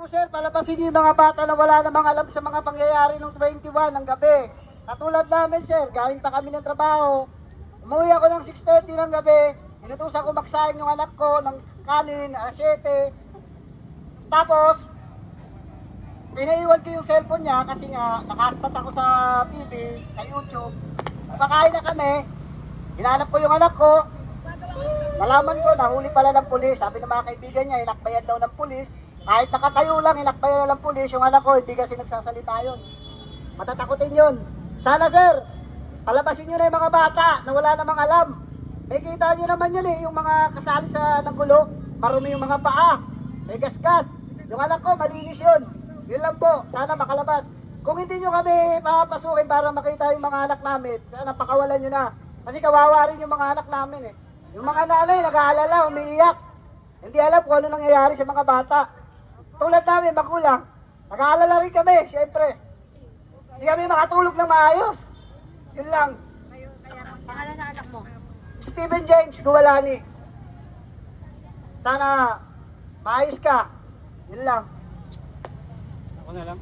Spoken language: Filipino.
mo sir, palabasin niyo yung mga bata na wala namang alam sa mga pangyayari ng 21 ng gabi. Katulad namin sir, galing pa kami ng trabaho. Umuwi ako ng 6:30 ng gabi. Inutusan ko magsaing yung anak ko ng kanin, 7. Tapos, pinaiwan ko yung cellphone niya kasi nga nakaspat ako sa TV, sa YouTube. Nakakain na kami. Hinanap ko yung anak ko. Nalaman ko, nahuli pala ng pulis. Sabi ng mga kaibigan niya, inakbayan daw ng pulis. Kahit nakatayo lang, inakbayan na ng pulis. Yung anak ko, hindi kasi nagsasalita yun. Matatakutin yun. Sana sir, palabasin nyo na yung mga bata na wala namang alam. May kita nyo naman yun yung mga kasali sa nanggulo. Marumi yung mga paa. May gasgas. Yung anak ko, malinis yun. Yun lang po, sana makalabas. Kung hindi nyo kami papasukin para makita yung mga anak namin, sana pakawalan nyo na. Kasi kawawa rin yung mga anak namin eh. Yung mga nanay, nag-aalala, umiiyak. Hindi alam kung ano nangyayari sa mga bata. Tulad namin, magulang. Nag-aalala rin kami, syempre. Hindi kami makatulog ng maayos. Yun lang. Pangalan na anak mo? Stephen James Guwalani. Sana maayos ka. Yun lang. Ako na lang.